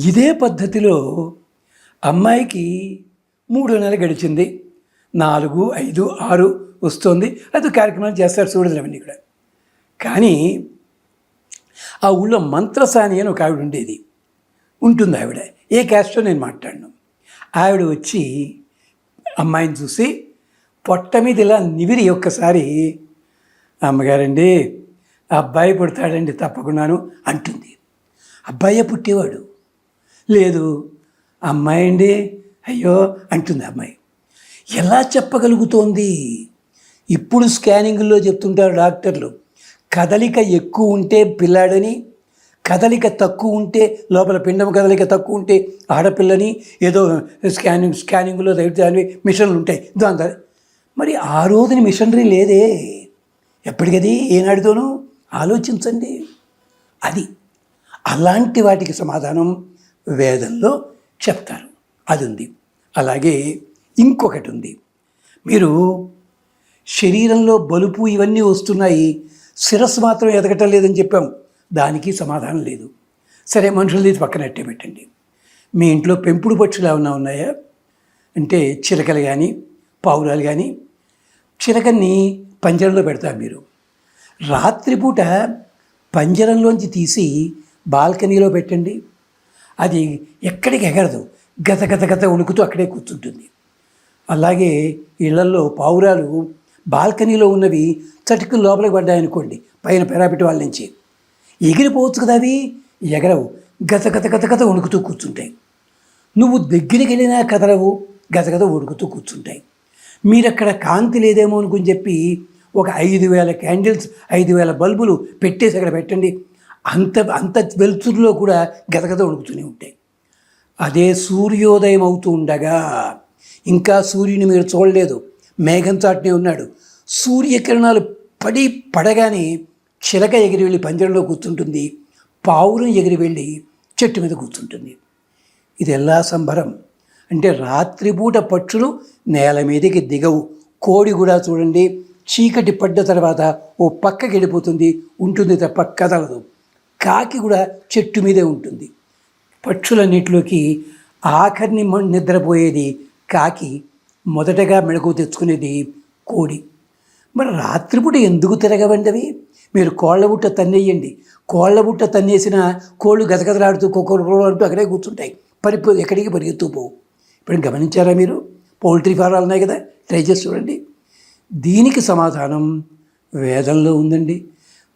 ఇదే పద్ధతిలో అమ్మాయికి 3 నెలలు గడిచింది, 4, 5, 6 వస్తుంది. అది కార్యక్రమాలు చేస్తారు, చూడదు అవన్నీ కూడా. కానీ ఆ ఊళ్ళో మంత్రసాని అని ఒక ఆవిడ ఉండేది, ఉంటుంది. ఆవిడ ఏ క్యాస్టో నేను మాట్లాడను. ఆవిడ వచ్చి అమ్మాయిని చూసి పొట్ట మీద ఇలా నివిరి ఒక్కసారి, అమ్మగారండి అబ్బాయి పుడతాడండి తప్పకుండాను అంటుంది. అబ్బాయే పుట్టేవాడు లేదు, అమ్మాయి అండి అయ్యో అంటుంది అమ్మాయి. ఎలా చెప్పగలుగుతోంది? ఇప్పుడు స్కానింగ్లో చెప్తుంటారు డాక్టర్లు, కదలిక ఎక్కువ ఉంటే పిల్లాడని, కదలిక తక్కువ ఉంటే, లోపల పిండం కదలిక తక్కువ ఉంటే ఆడపిల్లని, ఏదో స్కానింగ్లో దాని మిషన్లు ఉంటాయి దాని. మరి ఆ రోజుని మిషనరీ లేదే, ఎప్పటికది ఏనాడితోనూ ఆలోచించండి. అది అలాంటి వాటికి సమాధానం వేదంలో చెప్తారు, అది ఉంది. అలాగే ఇంకొకటి ఉంది, మీరు శరీరంలో బలుపు ఇవన్నీ వస్తున్నాయి, శిరస్సు మాత్రం ఎదగటం లేదని చెప్పాం, దానికి సమాధానం లేదు. సరే మనుషులు తీసి పక్కనట్టే పెట్టండి. మీ ఇంట్లో పెంపుడు పక్షులు ఏమన్నా ఉన్నాయా అంటే, చిలకలు కానీ పావురాలు కానీ. చిలకని పంజరంలో పెడతారు మీరు, రాత్రిపూట పంజరంలోంచి తీసి బాల్కనీలో పెట్టండి, అది ఎక్కడికి ఎగరదు, గత గత గత ఉణుకుతూ అక్కడే కూర్చుంటుంది. అలాగే ఇళ్లల్లో పావురాలు బాల్కనీలో ఉన్నవి చటుకు లోపలికి పడ్డాయనుకోండి, పైన పెరాపిటి వాళ్ళ నుంచి ఎగిరిపోవచ్చు కదా, అవి ఎగరవు, గత గత గత గత వణుకుతూ కూర్చుంటాయి. నువ్వు దగ్గరికి వెళ్ళినా కదలవు, గత గత వణుకుతూ కూర్చుంటాయి. మీరు అక్కడ కాంతి లేదేమో అనుకుని చెప్పి ఒక 5,000 క్యాండిల్స్, 5,000 బల్బులు పెట్టేసి అక్కడ పెట్టండి, అంత అంత వెలుతురులో కూడా గతగత వణుకుతూనే ఉంటాయి. అదే సూర్యోదయం అవుతూ ఉండగా, ఇంకా సూర్యుని మీరు చూడలేదు, మేఘం చాటునే ఉన్నాడు, సూర్యకిరణాలు పడగానే చిలక ఎగిరి వెళ్ళి పంజరంలో కూర్చుంటుంది, పావురం ఎగిరి వెళ్ళి చెట్టు మీద కూర్చుంటుంది. ఇది ఎలా సంబరం అంటే, రాత్రిపూట పక్షులు నేల మీదకి దిగవు. కోడి కూడా చూడండి, చీకటి పడ్డ తర్వాత ఓ పక్కకి వెళ్ళిపోతుంది, ఉంటుంది తప్ప కదలదు. కాకి కూడా చెట్టు మీదే ఉంటుంది. పక్షులన్నిటిలోకి ఆఖరిని నిద్రపోయేది కాకి, మొదటగా మెళకువ తెచ్చుకునేది కోడి. మరి రాత్రిపూట ఎందుకు తిరగవండవి? మీరు కోళ్ళబుట్ట తన్నేయండి, కోళ్ళబుట్ట తన్నేసిన కోళ్ళు గతగతలాడుతూ కుక్కలు అంటూ అక్కడే కూర్చుంటాయి, ఎక్కడికి పరిగెత్తూ పోవు. ఇప్పుడు గమనించారా మీరు? పౌల్ట్రీ ఫారాలు ఉన్నాయి కదా, ట్రై చేసి చూడండి. దీనికి సమాధానం వేదంలో ఉందండి.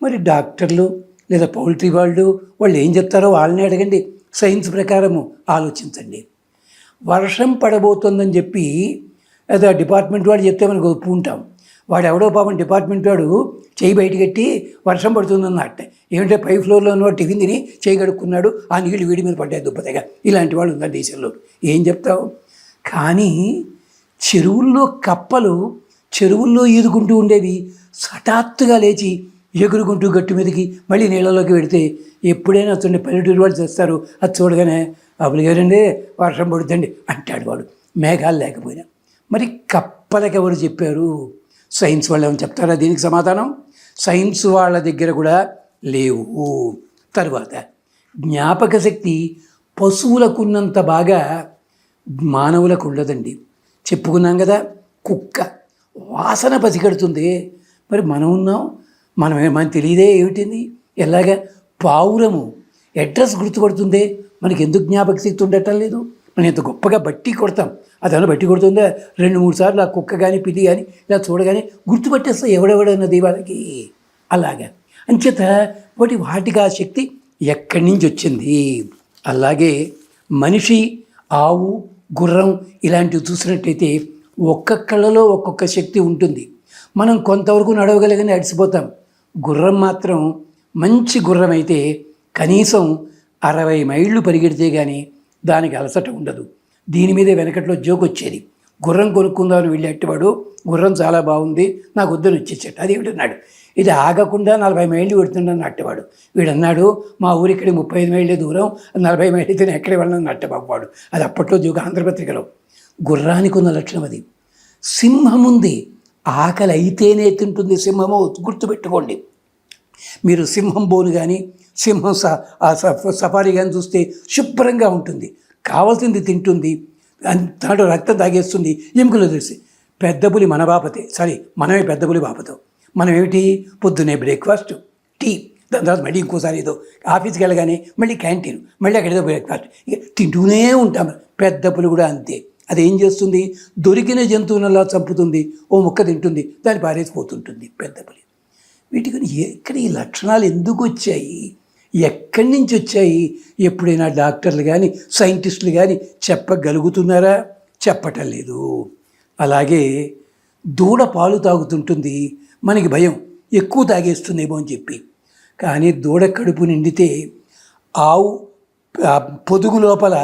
మరి డాక్టర్లు లేదా పౌల్ట్రీ వాళ్ళు ఏం చెప్తారో వాళ్ళని అడగండి, సైన్స్ ప్రకారము ఆలోచించండి. వర్షం పడబోతుందని చెప్పి ఏదో డిపార్ట్మెంట్ వాడు చెప్తే మనకు ఒప్పుకుంటాం. వాడు ఎవడో పాపం డిపార్ట్మెంట్ వాడు చేయి బయట కట్టి వర్షం పడుతుందన్నట్ట. ఏమంటే పై ఫ్లోర్లో ఉన్నవాడు టిఫిన్ తిని చేయి కడుక్కున్నాడు, ఆ నీళ్ళు వీడి మీద పడ్డాయి దుబ్బతగా. ఇలాంటి వాళ్ళు ఉన్నారు దేశంలో, ఏం చెప్తావు? కానీ చెరువుల్లో కప్పలు చెరువుల్లో ఈదుకుంటూ ఉండేవి హఠాత్తుగా లేచి ఎగురుకుంటూ గట్టు మీదకి మళ్ళీ నీళ్ళలోకి పెడితే ఎప్పుడైనా చూడండి పల్లెటూరు వాళ్ళు చేస్తారు, అది చూడగానే అప్పుడు గారండి వర్షం పడుతుంది అంటాడు వాడు, మేఘాలు లేకపోయినా. మరి కప్పలకి ఎవరు చెప్పారు? సైన్స్ వాళ్ళు ఏమైనా చెప్తారా దీనికి సమాధానం? సైన్స్ వాళ్ళ దగ్గర కూడా లేవు. తరువాత జ్ఞాపక శక్తి పశువులకున్నంత బాగా మానవులకు ఉండదండి. చెప్పుకున్నాం కదా, కుక్క వాసన పసిగడుతుంది, మరి మనం ఉన్నాం, మనకు తెలియదే ఏమిటింది? ఎలాగా పావురము అడ్రస్ గుర్తుపడుతుంది, మనకి ఎందుకు జ్ఞాపక శక్తి ఉండటం లేదు? మనం ఎంత గొప్పగా బట్టి కొడతాం, అదేమన్నా బట్టి కొడుతుందా? 2-3 సార్లు ఆ కుక్క కానీ పిల్లి కానీ ఇలా చూడగానే గుర్తుపట్టేస్తా ఎవడెవడన్నది వాళ్ళకి. అలాగా అంచేత వాటికి ఆ శక్తి ఎక్కడి నుంచి వచ్చింది? అలాగే మనిషి, ఆవు, గుర్రం ఇలాంటివి చూసినట్టయితే ఒక్కొక్కళ్ళలో ఒక్కొక్క శక్తి ఉంటుంది. మనం కొంతవరకు నడవగలిగానే అడిసిపోతాం. గుర్రం మాత్రం మంచి గుర్రం అయితే కనీసం 60 మైళ్ళు పరిగెడితే కానీ దానికి అలసట ఉండదు. దీని మీదే వెనకట్లో జోక్ వచ్చేది, గుర్రం కొనుక్కుందామని వెళ్ళేటవాడు, గుర్రం చాలా బాగుంది నాకు వద్దని వచ్చేసాడు. అది ఏమిటన్నాడు, ఇది ఆగకుండా 40 మైళ్ళు పెడుతుండని అట్టేవాడు. వీడన్నాడు మా ఊరిక్కడి 35 మైళ్ళే దూరం, 40 మైళ్ళు అయితే నేను ఎక్కడే వెళ్ళను అట్టబాబువాడు. అది అప్పట్లో జోక్ ఆంధ్రపత్రికలో. గుర్రానికి ఉన్న లక్షణం అది. సింహం ఉంది, ఆకలి అయితేనే తింటుంది సింహము, గుర్తుపెట్టుకోండి. మీరు సింహం బోను కానీ సింహం సఫారీ కానీ చూస్తే శుభ్రంగా ఉంటుంది, కావాల్సింది తింటుంది, దాంట్లో రక్తం తాగేస్తుంది, ఎముకలు తెలిసి. పెద్ద పులి మన బాపతే, మనమే పెద్ద పులి బాపతాం. మనం ఏమిటి, పొద్దున్నే బ్రేక్ఫాస్ట్, టీ, దాని తర్వాత మళ్ళీ ఇంకోసారి ఏదో ఆఫీస్కి వెళ్ళగానే మళ్ళీ క్యాంటీన్, మళ్ళీ అక్కడ ఏదో బ్రేక్ఫాస్ట్, ఇక తింటూనే ఉంటాం. పెద్ద పులి కూడా అంతే. అది ఏం చేస్తుంది, దొరికిన జంతువులలో చంపుతుంది, ఓ ముక్క తింటుంది, దాన్ని పారేసిపోతుంటుంది పెద్ద పులి. వీటికి ఎక్కడ ఈ లక్షణాలు ఎందుకు వచ్చాయి, ఎక్కడి నుంచి వచ్చాయి? ఎప్పుడైనా డాక్టర్లు కానీ సైంటిస్టులు కానీ చెప్పగలుగుతున్నారా? చెప్పటం లేదు. అలాగే దూడ పాలు తాగుతుంటుంది, మనకి భయం ఎక్కువ తాగేస్తుందేమో అని చెప్పి. కానీ దూడ కడుపు నిండితే ఆవు పొదుగు లోపల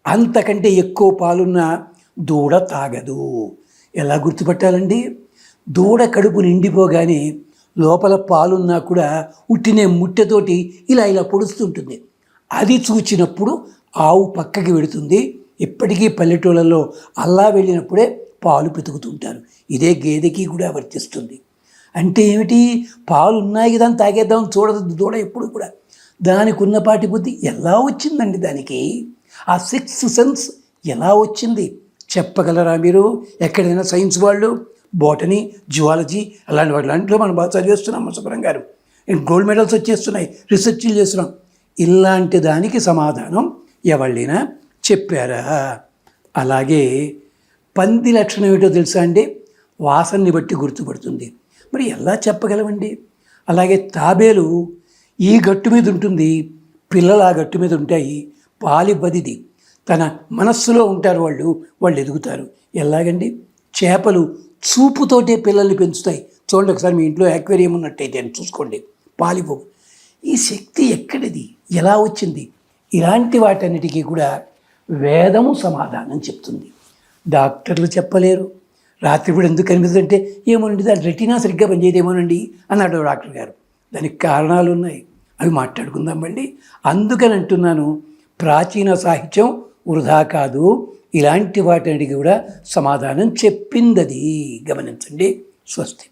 అంతకంటే ఎక్కువ పాలున్న దూడ తాగదు. ఎలా గుర్తుపట్టాలండి? దూడ కడుపు నిండిపోగానే లోపల పాలున్నా కూడా ఉట్టినే ముట్టెతోటి ఇలా పొడుస్తుంటుంది. అది చూచినప్పుడు ఆవు పక్కకి వెడుతుంది. ఇప్పటికీ పల్లెటూళ్ళలో అల్లా వెళ్ళినప్పుడే పాలు పితుకుతుంటారు. ఇదే గేదెకి కూడా వర్తిస్తుంది. అంటే ఏమిటి, పాలు ఉన్నాయి కదా అని తాగేద్దాం చూడదు దూడ ఎప్పుడు కూడా. దానికి ఉన్నపాటి బుద్ధి ఎలా వచ్చిందండి దానికి? ఆ సిక్స్త్ సెన్స్ ఎలా వచ్చింది చెప్పగలరా మీరు? ఎక్కడైనా సైన్స్ వాళ్ళు, బోటనీ, జువాలజీ అలాంటి వాటిలో మనం బాగా చదివేస్తున్నాం. సుబ్రహ్మణ్యం గారు గోల్డ్ మెడల్స్ వచ్చేస్తున్నాయి, రీసెర్చ్లు చేస్తున్నాం. ఇలాంటి దానికి సమాధానం ఎవళ్ళైనా చెప్పారా? అలాగే పంది లక్షణం ఏమిటో తెలుసా అండి? వాసనని బట్టి గుర్తుపడుతుంది. మరి ఎలా చెప్పగలమండి? అలాగే తాబేలు ఈ గట్టు మీద ఉంటుంది, పిల్లలు ఆ గట్టు మీద ఉంటాయి, పాలివ్వదిది. తన మనస్సులో ఉంటారు వాళ్ళు ఎదుగుతారు. ఎలాగండి? చేపలు చూపుతోటే పిల్లల్ని పెంచుతాయి. చూడండి ఒకసారి మీ ఇంట్లో యాక్వేరియం ఉన్నట్టయితే చూసుకోండి, పాలివ్వవు. ఈ శక్తి ఎక్కడిది, ఎలా వచ్చింది? ఇలాంటి వాటన్నిటికీ కూడా వేదము సమాధానం చెప్తుంది. డాక్టర్లు చెప్పలేరు. రాత్రిపూట ఎందుకు కనిపిస్తుందంటే ఏమోనండి దాని రెటీనా సరిగ్గా పనిచేయదేమోనండి అన్నాడు డాక్టర్ గారు. దానికి కారణాలు ఉన్నాయి, అవి మాట్లాడుకుందాం మళ్ళీ. అందుకని అంటున్నాను, ప్రాచీన సాహిత్యం వృధా కాదు, ఇలాంటి వాటికి కూడా సమాధానం చెప్పిందది. గమనించండి. స్వస్తి.